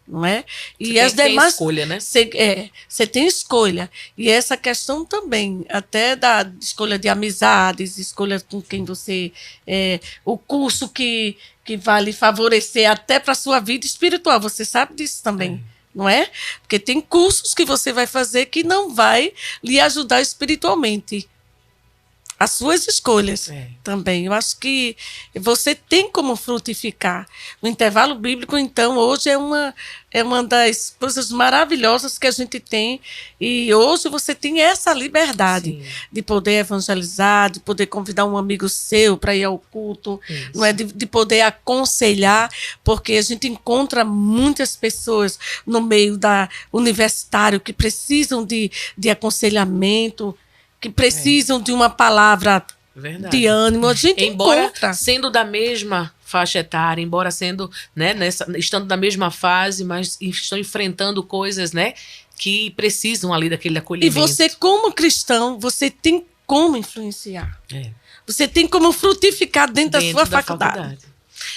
não é? E você as demais escolha, né? Você tem escolha. E essa questão também, até da escolha de amizades, escolha com quem você o curso que vai lhe favorecer até para a sua vida espiritual. Você sabe disso também. Não é? Porque tem cursos que você vai fazer que não vai lhe ajudar espiritualmente. As suas escolhas também. Eu acho que você tem como frutificar. O intervalo bíblico, então, hoje é uma das coisas maravilhosas que a gente tem. E hoje você tem essa liberdade de poder evangelizar, de poder convidar um amigo seu para ir ao culto, não é? De poder aconselhar, porque a gente encontra muitas pessoas no meio universitário que precisam de aconselhamento, que precisam de uma palavra de ânimo. A gente encontra. Sendo da mesma faixa etária, embora sendo, né, estando na mesma fase, mas estão enfrentando coisas, né, que precisam ali daquele acolhimento. E você, como cristão, você tem como influenciar. Você tem como frutificar dentro da sua faculdade.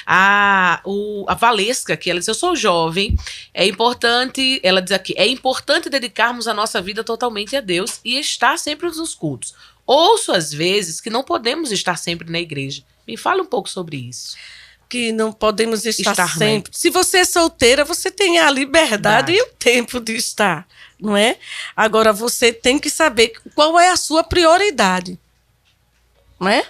A Valesca, que ela diz, eu sou jovem, ela diz aqui, é importante dedicarmos a nossa vida totalmente a Deus e estar sempre nos cultos. Ouço às vezes que não podemos estar sempre na igreja. Me fala um pouco sobre isso. Que não podemos estar sempre. Se você é solteira, você tem a liberdade e o tempo de estar, não é? Agora, você tem que saber qual é a sua prioridade. Não é?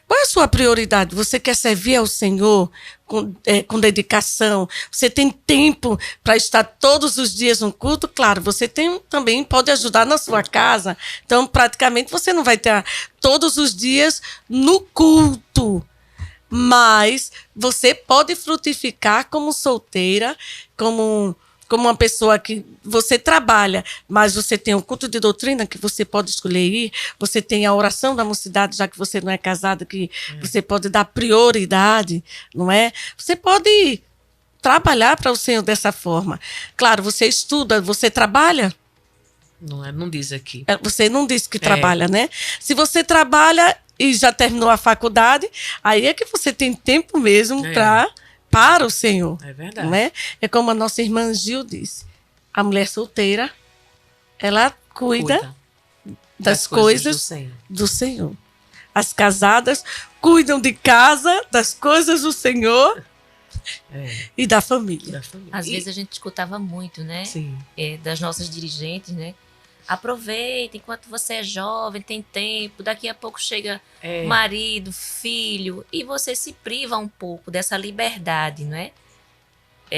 Qual é a sua prioridade? Você quer servir ao Senhor com dedicação? Você tem tempo para estar todos os dias no culto? Claro, você também pode ajudar na sua casa. Então, praticamente, você não vai estar todos os dias no culto. Mas você pode frutificar como solteira, como uma pessoa que você trabalha, mas você tem um culto de doutrina que você pode escolher ir, você tem a oração da mocidade, já que você não é casada, que você pode dar prioridade, não é? Você pode trabalhar para o Senhor dessa forma. Claro, você estuda, você trabalha? Não diz aqui. Você não diz que trabalha, né? Se você trabalha e já terminou a faculdade, aí é que você tem tempo mesmo para o Senhor. É verdade. Não é? É como a nossa irmã Gil disse. A mulher solteira, ela cuida das coisas do Senhor. As casadas cuidam de casa, das coisas do Senhor e da família. Às vezes a gente escutava muito, né? Sim. Das nossas dirigentes, né? Aproveita enquanto você é jovem, tem tempo, daqui a pouco chega marido, filho, e você se priva um pouco dessa liberdade, não é?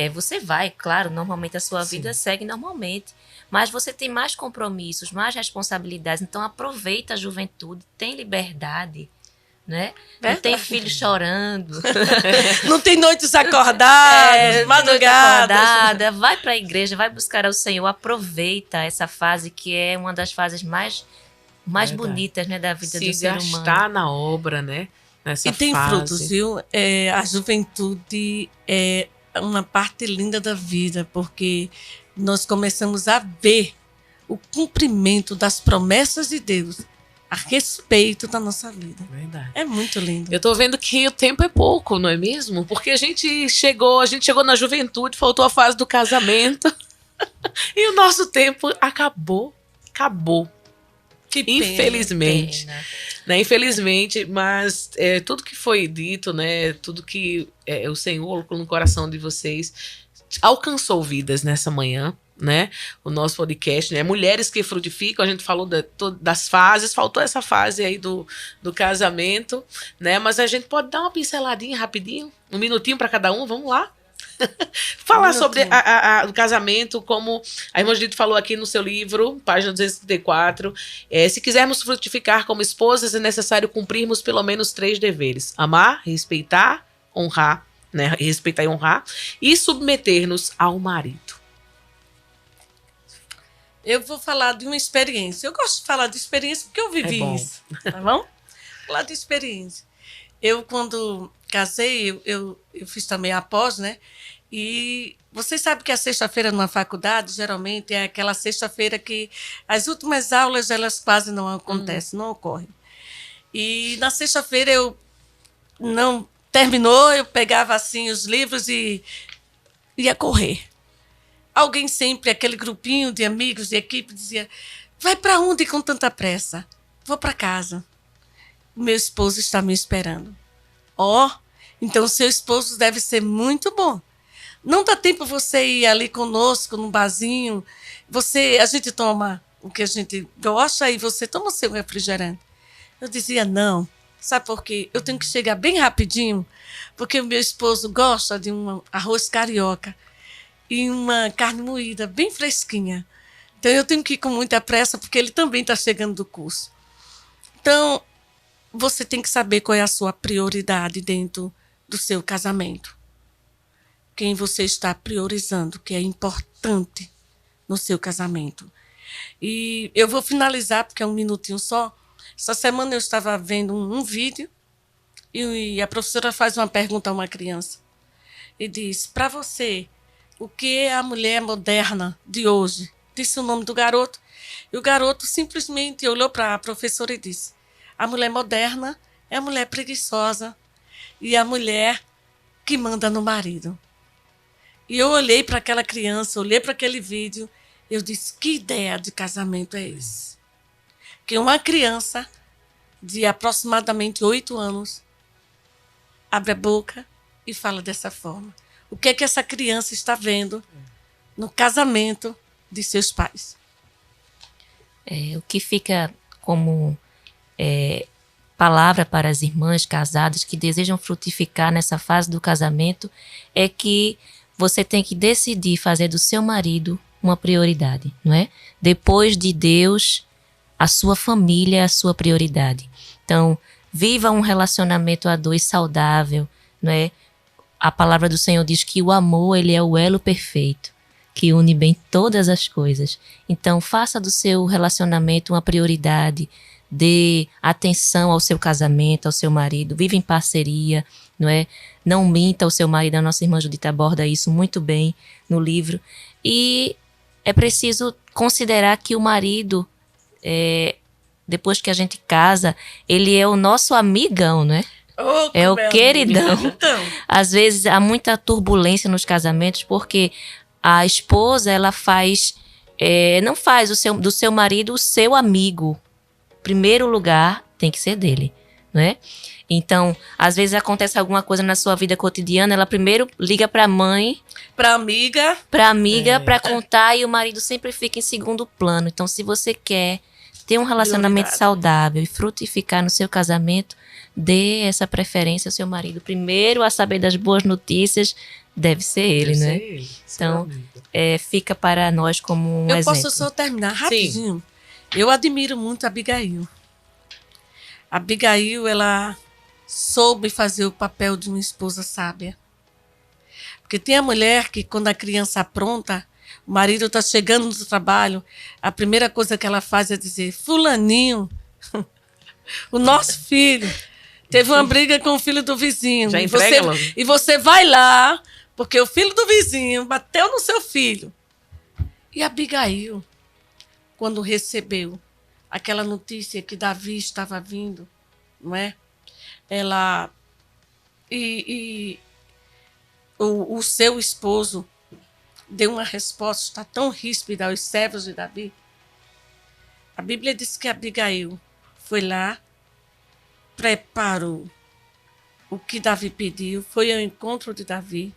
Você vai, claro, normalmente a sua vida segue normalmente, mas você tem mais compromissos, mais responsabilidades, então aproveita a juventude, tem liberdade, né? Não tem filho chorando. Não tem noites acordadas, madrugadas. Vai para a igreja, vai buscar ao Senhor, aproveita essa fase que é uma das fases mais bonitas, né, da vida do ser humano. Se gastar na obra, né? Nessa tem fase. Frutos, viu? A juventude é uma parte linda da vida, porque nós começamos a ver o cumprimento das promessas de Deus a respeito da nossa vida. Verdade. É muito lindo. Eu tô vendo que o tempo é pouco, não é mesmo? Porque a gente chegou na juventude, faltou a fase do casamento e o nosso tempo acabou. Que pena. Infelizmente. Pena. Né? Infelizmente, mas tudo que foi dito, né? Tudo que o Senhor colocou no coração de vocês alcançou vidas nessa manhã. Né? O nosso podcast, né? Mulheres que frutificam, a gente falou das fases, faltou essa fase aí do casamento, né? Mas a gente pode dar uma pinceladinha rapidinho, um minutinho para cada um, vamos lá? Falar sobre o casamento, como a irmã Judite falou aqui no seu livro, página 234. Se quisermos frutificar como esposas, é necessário cumprirmos pelo menos 3 deveres: amar, respeitar, honrar, né? Respeitar e honrar, e submeter-nos ao marido. Eu vou falar de uma experiência. Eu gosto de falar de experiência porque eu vivi isso. Tá bom? Falar de experiência. Eu, quando casei, eu fiz também a pós, né? E vocês sabem que a sexta-feira numa faculdade, geralmente, é aquela sexta-feira que as últimas aulas, elas quase não acontecem, não ocorrem. E na sexta-feira não terminou, eu pegava assim os livros e ia correr. Alguém sempre, aquele grupinho de amigos, de equipe, dizia: vai para onde com tanta pressa? Vou para casa. O meu esposo está me esperando. Então seu esposo deve ser muito bom. Não dá tempo você ir ali conosco, num barzinho. A gente toma o que a gente gosta e você toma o seu refrigerante. Eu dizia: não. Sabe por quê? Eu tenho que chegar bem rapidinho, porque o meu esposo gosta de um arroz carioca e uma carne moída bem fresquinha. Então, eu tenho que ir com muita pressa, porque ele também está chegando do curso. Então, você tem que saber qual é a sua prioridade dentro do seu casamento. Quem você está priorizando, que é importante no seu casamento. E eu vou finalizar, porque é um minutinho só. Essa semana eu estava vendo um vídeo e a professora faz uma pergunta a uma criança. E diz: para você, o que é a mulher moderna de hoje? Disse o nome do garoto. E o garoto simplesmente olhou para a professora e disse: a mulher moderna é a mulher preguiçosa e a mulher que manda no marido. E eu olhei para aquela criança, olhei para aquele vídeo, eu disse: que ideia de casamento é esse? Que uma criança de aproximadamente 8 anos abre a boca e fala dessa forma. O que é que essa criança está vendo no casamento de seus pais? O que fica como palavra para as irmãs casadas que desejam frutificar nessa fase do casamento é que você tem que decidir fazer do seu marido uma prioridade, não é? Depois de Deus, a sua família é a sua prioridade. Então, viva um relacionamento a dois saudável, não é? A palavra do Senhor diz que o amor, ele é o elo perfeito, que une bem todas as coisas. Então, faça do seu relacionamento uma prioridade, dê atenção ao seu casamento, ao seu marido, viva em parceria, não é? Não minta ao seu marido. A nossa irmã Judite aborda isso muito bem no livro. E é preciso considerar que o marido, depois que a gente casa, ele é o nosso amigão, né? É o queridão. Então. Às vezes há muita turbulência nos casamentos porque a esposa, ela não faz do seu marido o seu amigo. Primeiro lugar tem que ser dele, não é? Então, às vezes acontece alguma coisa na sua vida cotidiana, ela primeiro liga para a mãe, para amiga, para contar, e o marido sempre fica em segundo plano. Então, se você quer ter um relacionamento saudável e frutificar no seu casamento, dê essa preferência ao seu marido. Primeiro a saber das boas notícias deve ser ele, né? Então, fica para nós como um exemplo. Eu posso só terminar rapidinho? Sim. Eu admiro muito a Abigail. A Abigail, ela soube fazer o papel de uma esposa sábia. Porque tem a mulher que, quando a criança apronta, o marido está chegando do trabalho, a primeira coisa que ela faz é dizer: fulaninho, o nosso filho teve uma briga com o filho do vizinho. Já e você vai lá, porque o filho do vizinho bateu no seu filho. E Abigail, quando recebeu aquela notícia que Davi estava vindo, não é? Ela o seu esposo deu uma resposta tão ríspida aos servos de Davi. A Bíblia diz que Abigail foi lá, preparou o que Davi pediu, foi ao encontro de Davi,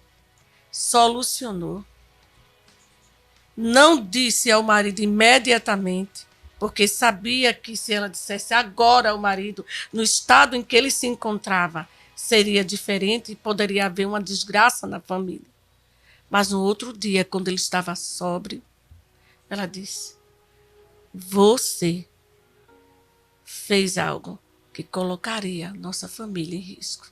solucionou. Não disse ao marido imediatamente, porque sabia que se ela dissesse agora ao marido, no estado em que ele se encontrava, seria diferente e poderia haver uma desgraça na família. Mas no outro dia, quando ele estava sóbrio, ela disse: você fez algo que colocaria nossa família em risco.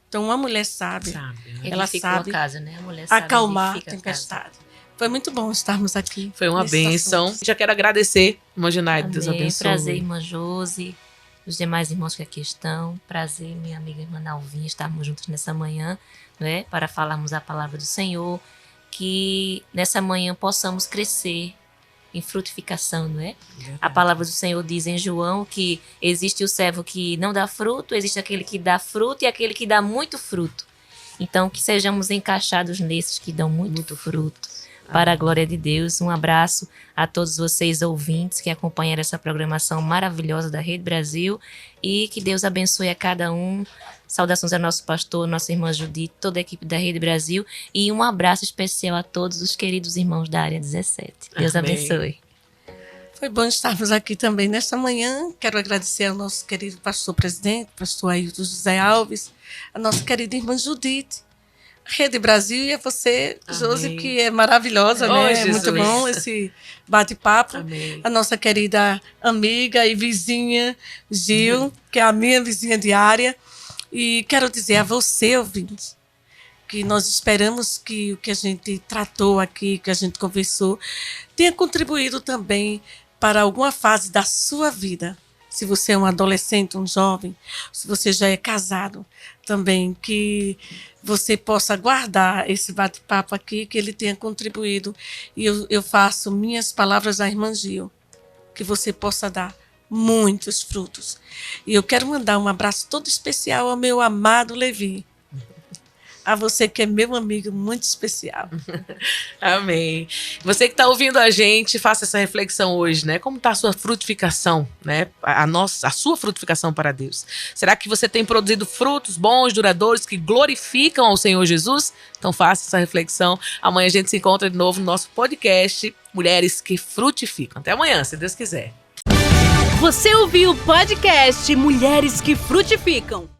Então, uma mulher sábia, ela sabe casa, né? A mulher sabe acalmar a tempestade. Foi muito bom estarmos aqui. Foi uma bênção. Já quero agradecer, irmã Junaide, Deus Amém. abençoe. Prazer, irmã Josi, os demais irmãos que aqui estão. Prazer, minha amiga irmã Nalvinha, estarmos juntos nessa manhã, né, para falarmos a palavra do Senhor. Que nessa manhã possamos crescer em frutificação, não é? A palavra do Senhor diz em João que existe o servo que não dá fruto, existe aquele que dá fruto e aquele que dá muito fruto. Então, que sejamos encaixados nesses que dão muito fruto. Para a glória de Deus. Um abraço a todos vocês ouvintes que acompanharam essa programação maravilhosa da Rede Brasil e que Deus abençoe a cada um. Saudações ao nosso pastor, nossa irmã Judite, toda a equipe da Rede Brasil e um abraço especial a todos os queridos irmãos da área 17. Deus Amém. abençoe. Foi bom estarmos aqui também nesta manhã. Quero agradecer ao nosso querido pastor presidente, pastor Ailton José Alves, a nossa querida irmã Judite, Rede Brasil e a você, Josi, que é maravilhosa, né? É muito bom esse bate-papo. Amém. A nossa querida amiga e vizinha Gil, que é a minha vizinha diária. E quero dizer a você, ouvinte, que nós esperamos que o que a gente tratou aqui, que a gente conversou, tenha contribuído também para alguma fase da sua vida. Se você é um adolescente, um jovem, se você já é casado, também que você possa guardar esse bate-papo aqui, que ele tenha contribuído. E eu faço minhas palavras à irmã Gil, que você possa dar muitos frutos. E eu quero mandar um abraço todo especial ao meu amado Levi. A você que é meu amigo muito especial. Amém. Você que está ouvindo a gente, faça essa reflexão hoje, né? Como está a sua frutificação, né? A sua frutificação para Deus. Será que você tem produzido frutos bons, duradouros, que glorificam ao Senhor Jesus? Então faça essa reflexão. Amanhã a gente se encontra de novo no nosso podcast Mulheres que Frutificam. Até amanhã, se Deus quiser. Você ouviu o podcast Mulheres que Frutificam.